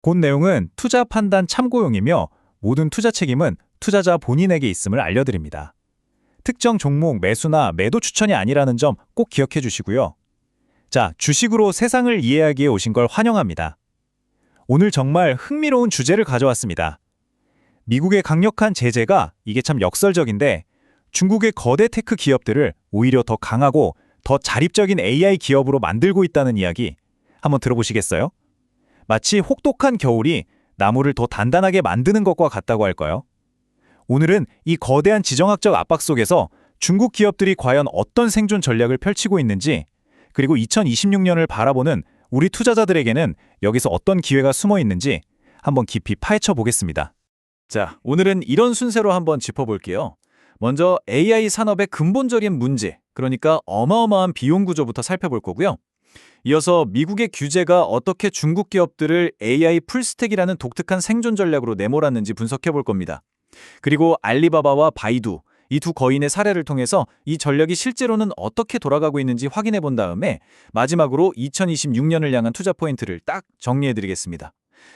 본 내용은 투자 판단 참고용이며 모든 투자 책임은 투자자 본인에게 있음을 알려드립니다. 특정 종목 매수나 매도 추천이 아니라는 점 꼭 기억해 주시고요. 자, 주식으로 세상을 이해하기에 오신 걸 환영합니다. 오늘 정말 흥미로운 주제를 가져왔습니다. 미국의 강력한 제재가 이게 참 역설적인데 중국의 거대 테크 기업들을 오히려 더 강하고 더 자립적인 AI 기업으로 만들고 있다는 이야기 한번 들어보시겠어요? 마치 혹독한 겨울이 나무를 더 단단하게 만드는 것과 같다고 할까요? 오늘은 이 거대한 지정학적 압박 속에서 중국 기업들이 과연 어떤 생존 전략을 펼치고 있는지, 그리고 2026년을 바라보는 우리 투자자들에게는 여기서 어떤 기회가 숨어 있는지 한번 깊이 파헤쳐 보겠습니다. 자, 오늘은 이런 순서로 한번 짚어볼게요. 먼저 AI 산업의 근본적인 문제, 그러니까 어마어마한 비용 구조부터 살펴볼 거고요. 이어서 미국의 규제가 어떻게 중국 기업들을 AI 풀스택이라는 독특한 생존 전략으로 내몰았는지 분석해 볼 겁니다. 그리고 알리바바와 바이두, 이 두 거인의 사례를 통해서 이 전략이 실제로는 어떻게 돌아가고 있는지 확인해 본 다음에 마지막으로 2026년을 향한 투자 포인트를 딱 정리해 드리겠습니다.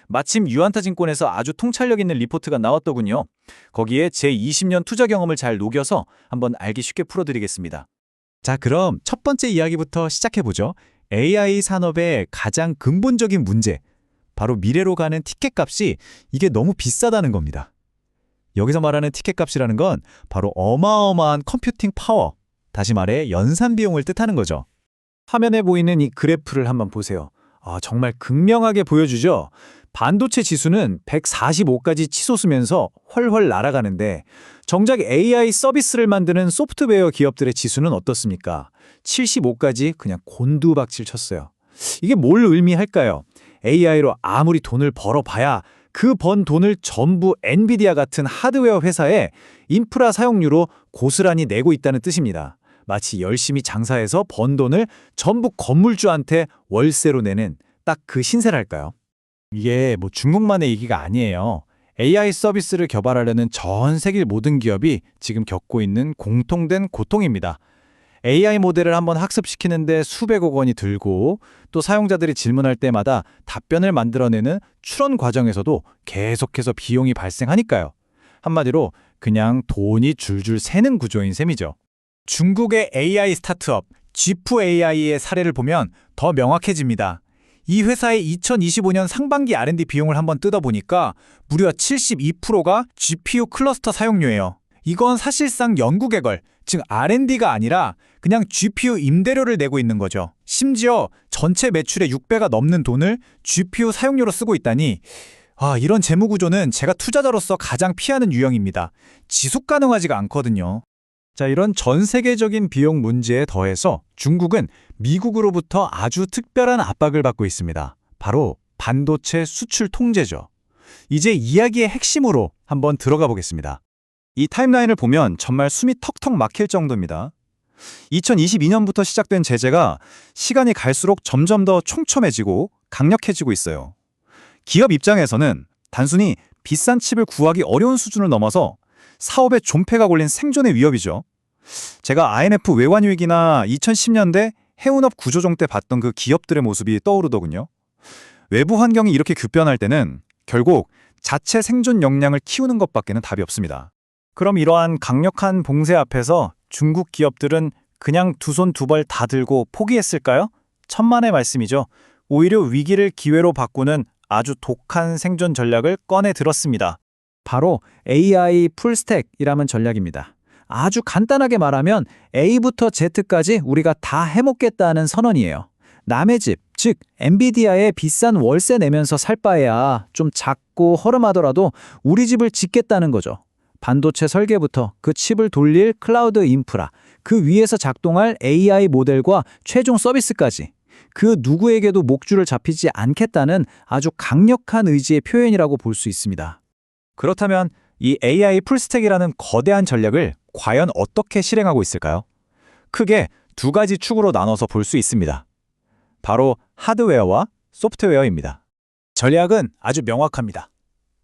마침 유안타증권에서 아주 통찰력 있는 리포트가 나왔더군요. 거기에 제 20년 투자 경험을 잘 녹여서 한번 알기 쉽게 풀어드리겠습니다. 자, 그럼 첫 번째 이야기부터 시작해보죠. AI 산업의 가장 근본적인 문제, 바로 미래로 가는 티켓값이 이게 너무 비싸다는 겁니다. 여기서 말하는 티켓값이라는 건 바로 어마어마한 컴퓨팅 파워, 다시 말해 연산 비용을 뜻하는 거죠. 화면에 보이는 이 그래프를 한번 보세요. 정말 극명하게 보여주죠? 반도체 지수는 145까지 치솟으면서 훨훨 날아가는데 정작 AI 서비스를 만드는 소프트웨어 기업들의 지수는 어떻습니까? 75까지 그냥 곤두박질 쳤어요. 이게 뭘 의미할까요? AI로 아무리 돈을 벌어봐야 그 번 돈을 전부 엔비디아 같은 하드웨어 회사에 인프라 사용료로 고스란히 내고 있다는 뜻입니다. 마치 열심히 장사해서 번 돈을 전부 건물주한테 월세로 내는 딱 그 신세랄까요? 이게 중국만의 얘기가 아니에요. AI 서비스를 개발하려는 전 세계 모든 기업이 지금 겪고 있는 공통된 고통입니다. AI 모델을 한번 학습시키는데 수백억 원이 들고 또 사용자들이 질문할 때마다 답변을 만들어내는 추론 과정에서도 계속해서 비용이 발생하니까요. 한마디로 그냥 돈이 줄줄 새는 구조인 셈이죠. 중국의 AI 스타트업 Zip.AI의 사례를 보면 더 명확해집니다. 이 회사의 2025년 상반기 R&D 비용을 한번 뜯어보니까 무려 72%가 GPU 클러스터 사용료예요. 이건 사실상 연구개발, 즉 R&D가 아니라 그냥 GPU 임대료를 내고 있는 거죠. 심지어 전체 매출의 6배가 넘는 돈을 GPU 사용료로 쓰고 있다니 이런 재무구조는 제가 투자자로서 가장 피하는 유형입니다. 지속 가능하지가 않거든요. 자, 이런 전 세계적인 비용 문제에 더해서 중국은 미국으로부터 아주 특별한 압박을 받고 있습니다. 바로 반도체 수출 통제죠. 이제 이야기의 핵심으로 한번 들어가 보겠습니다. 이 타임라인을 보면 정말 숨이 턱턱 막힐 정도입니다. 2022년부터 시작된 제재가 시간이 갈수록 점점 더 촘촘해지고 강력해지고 있어요. 기업 입장에서는 단순히 비싼 칩을 구하기 어려운 수준을 넘어서 사업의 존폐가 걸린 생존의 위협이죠. 제가 IMF 외환위기나 2010년대 해운업 구조종 때 봤던 그 기업들의 모습이 떠오르더군요. 외부 환경이 이렇게 급변할 때는 결국 자체 생존 역량을 키우는 것밖에는 답이 없습니다. 그럼 이러한 강력한 봉쇄 앞에서 중국 기업들은 그냥 두 손 두 발 다 들고 포기했을까요? 천만의 말씀이죠. 오히려 위기를 기회로 바꾸는 아주 독한 생존 전략을 꺼내 들었습니다. 바로 AI 풀스택이라는 전략입니다. 아주 간단하게 말하면 A부터 Z까지 우리가 다 해먹겠다는 선언이에요. 남의 집, 즉 엔비디아에 비싼 월세 내면서 살 바에야 좀 작고 허름하더라도 우리 집을 짓겠다는 거죠. 반도체 설계부터 그 칩을 돌릴 클라우드 인프라, 그 위에서 작동할 AI 모델과 최종 서비스까지 그 누구에게도 목줄을 잡히지 않겠다는 아주 강력한 의지의 표현이라고 볼 수 있습니다. 그렇다면 이 AI 풀스택이라는 거대한 전략을 과연 어떻게 실행하고 있을까요? 크게 두 가지 축으로 나눠서 볼 수 있습니다. 바로 하드웨어와 소프트웨어입니다. 전략은 아주 명확합니다.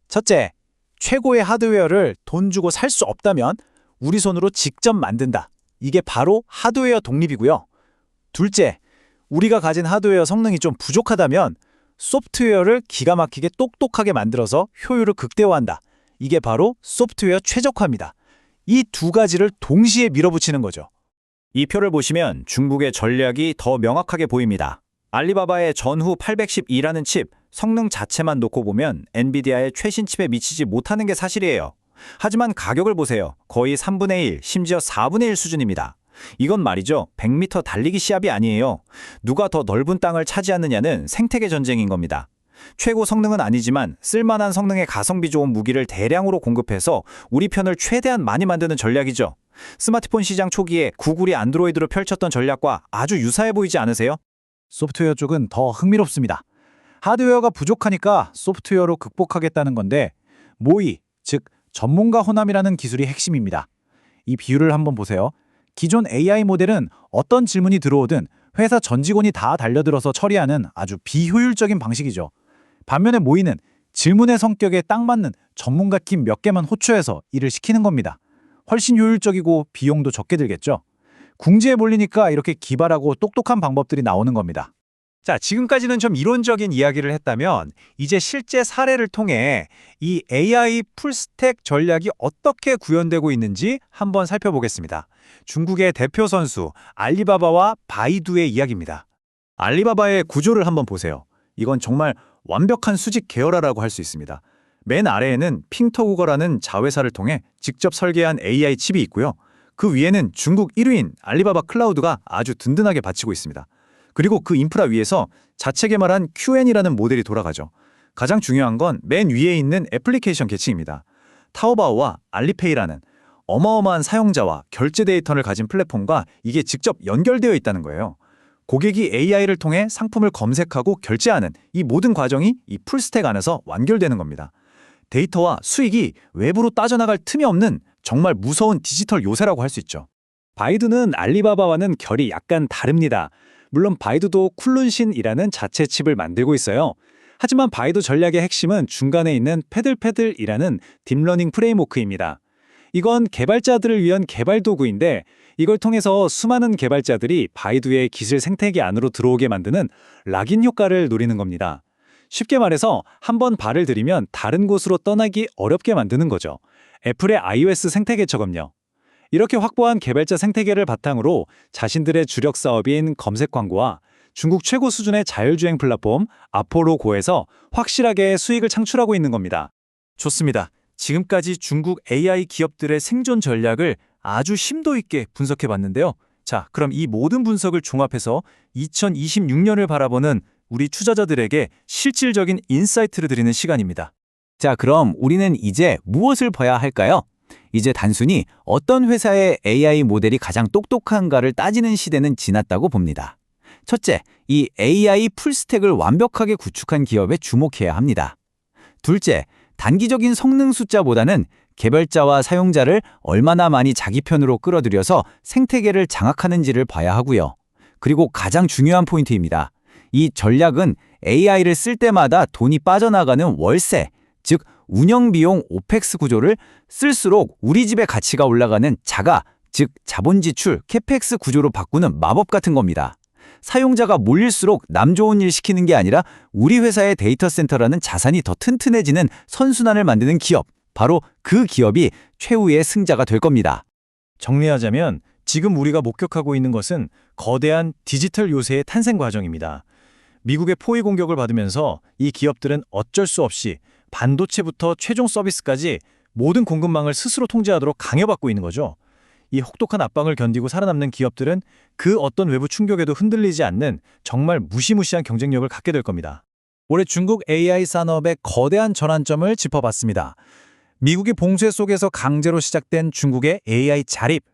첫째, 최고의 하드웨어를 돈 주고 살 수 없다면 우리 손으로 직접 만든다. 이게 바로 하드웨어 독립이고요. 둘째, 우리가 가진 하드웨어 성능이 좀 부족하다면 소프트웨어를 기가 막히게 똑똑하게 만들어서 효율을 극대화한다. 이게 바로 소프트웨어 최적화입니다. 이 두 가지를 동시에 밀어붙이는 거죠. 이 표를 보시면 중국의 전략이 더 명확하게 보입니다. 알리바바의 전후 812라는 칩, 성능 자체만 놓고 보면 엔비디아의 최신 칩에 미치지 못하는 게 사실이에요. 하지만 가격을 보세요. 거의 3분의 1, 심지어 4분의 1 수준입니다. 이건 말이죠. 100m 달리기 시합이 아니에요. 누가 더 넓은 땅을 차지하느냐는 생태계 전쟁인 겁니다. 최고 성능은 아니지만 쓸만한 성능의 가성비 좋은 무기를 대량으로 공급해서 우리 편을 최대한 많이 만드는 전략이죠. 스마트폰 시장 초기에 구글이 안드로이드로 펼쳤던 전략과 아주 유사해 보이지 않으세요? 소프트웨어 쪽은 더 흥미롭습니다. 하드웨어가 부족하니까 소프트웨어로 극복하겠다는 건데 모의, 즉 전문가 호남이라는 기술이 핵심입니다. 이 비율을 한번 보세요. 기존 AI 모델은 어떤 질문이 들어오든 회사 전 직원이 다 달려들어서 처리하는 아주 비효율적인 방식이죠. 반면에 모의는 질문의 성격에 딱 맞는 전문가 팀 몇 개만 호출해서 일을 시키는 겁니다. 훨씬 효율적이고 비용도 적게 들겠죠. 궁지에 몰리니까 이렇게 기발하고 똑똑한 방법들이 나오는 겁니다. 자, 지금까지는 좀 이론적인 이야기를 했다면 이제 실제 사례를 통해 이 AI 풀스택 전략이 어떻게 구현되고 있는지 한번 살펴보겠습니다. 중국의 대표 선수 알리바바와 바이두의 이야기입니다. 알리바바의 구조를 한번 보세요. 이건 정말 완벽한 수직 계열화라고 할 수 있습니다. 맨 아래에는 핑터구거라는 자회사를 통해 직접 설계한 AI 칩이 있고요. 그 위에는 중국 1위인 알리바바 클라우드가 아주 든든하게 받치고 있습니다. 그리고 그 인프라 위에서 자체 개발한 QN이라는 모델이 돌아가죠. 가장 중요한 건 맨 위에 있는 애플리케이션 계층입니다. 타오바오와 알리페이라는 어마어마한 사용자와 결제 데이터를 가진 플랫폼과 이게 직접 연결되어 있다는 거예요. 고객이 AI를 통해 상품을 검색하고 결제하는 이 모든 과정이 이 풀스택 안에서 완결되는 겁니다. 데이터와 수익이 외부로 빠져나갈 틈이 없는 정말 무서운 디지털 요새라고 할 수 있죠. 바이두는 알리바바와는 결이 약간 다릅니다. 물론 바이두도 쿤룬신이라는 자체 칩을 만들고 있어요. 하지만 바이두 전략의 핵심은 중간에 있는 패들이라는 딥러닝 프레임워크입니다. 이건 개발자들을 위한 개발 도구인데 이걸 통해서 수많은 개발자들이 바이두의 기술 생태계 안으로 들어오게 만드는 락인 효과를 노리는 겁니다. 쉽게 말해서 한번 발을 들이면 다른 곳으로 떠나기 어렵게 만드는 거죠. 애플의 iOS 생태계처럼요. 이렇게 확보한 개발자 생태계를 바탕으로 자신들의 주력 사업인 검색 광고와 중국 최고 수준의 자율주행 플랫폼 아폴로고에서 확실하게 수익을 창출하고 있는 겁니다. 좋습니다. 지금까지 중국 AI 기업들의 생존 전략을 아주 심도 있게 분석해 봤는데요. 자, 그럼 이 모든 분석을 종합해서 2026년을 바라보는 우리 투자자들에게 실질적인 인사이트를 드리는 시간입니다. 자, 그럼 우리는 이제 무엇을 봐야 할까요? 이제 단순히 어떤 회사의 AI 모델이 가장 똑똑한가를 따지는 시대는 지났다고 봅니다. 첫째, 이 AI 풀스택을 완벽하게 구축한 기업에 주목해야 합니다. 둘째, 단기적인 성능 숫자보다는 개발자와 사용자를 얼마나 많이 자기 편으로 끌어들여서 생태계를 장악하는지를 봐야 하고요. 그리고 가장 중요한 포인트입니다. 이 전략은 AI를 쓸 때마다 돈이 빠져나가는 월세, 즉 운영비용 오펙스 구조를 쓸수록 우리 집의 가치가 올라가는 자가, 즉 자본 지출 캐펙스 구조로 바꾸는 마법 같은 겁니다. 사용자가 몰릴수록 남 좋은 일 시키는 게 아니라 우리 회사의 데이터 센터라는 자산이 더 튼튼해지는 선순환을 만드는 기업, 바로 그 기업이 최후의 승자가 될 겁니다. 정리하자면 지금 우리가 목격하고 있는 것은 거대한 디지털 요새의 탄생 과정입니다. 미국의 포위 공격을 받으면서 이 기업들은 어쩔 수 없이 반도체부터 최종 서비스까지 모든 공급망을 스스로 통제하도록 강요받고 있는 거죠. 이 혹독한 압박을 견디고 살아남는 기업들은 그 어떤 외부 충격에도 흔들리지 않는 정말 무시무시한 경쟁력을 갖게 될 겁니다. 올해 중국 AI 산업의 거대한 전환점을 짚어봤습니다. 미국의 봉쇄 속에서 강제로 시작된 중국의 AI 자립.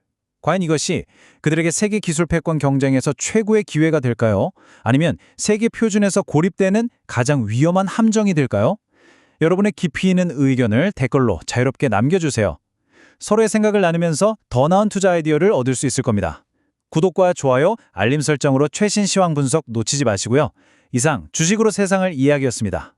과연 이것이 그들에게 세계 기술 패권 경쟁에서 최고의 기회가 될까요? 아니면 세계 표준에서 고립되는 가장 위험한 함정이 될까요? 여러분의 깊이 있는 의견을 댓글로 자유롭게 남겨주세요. 서로의 생각을 나누면서 더 나은 투자 아이디어를 얻을 수 있을 겁니다. 구독과 좋아요, 알림 설정으로 최신 시황 분석 놓치지 마시고요. 이상 주식으로 세상을 이야기였습니다.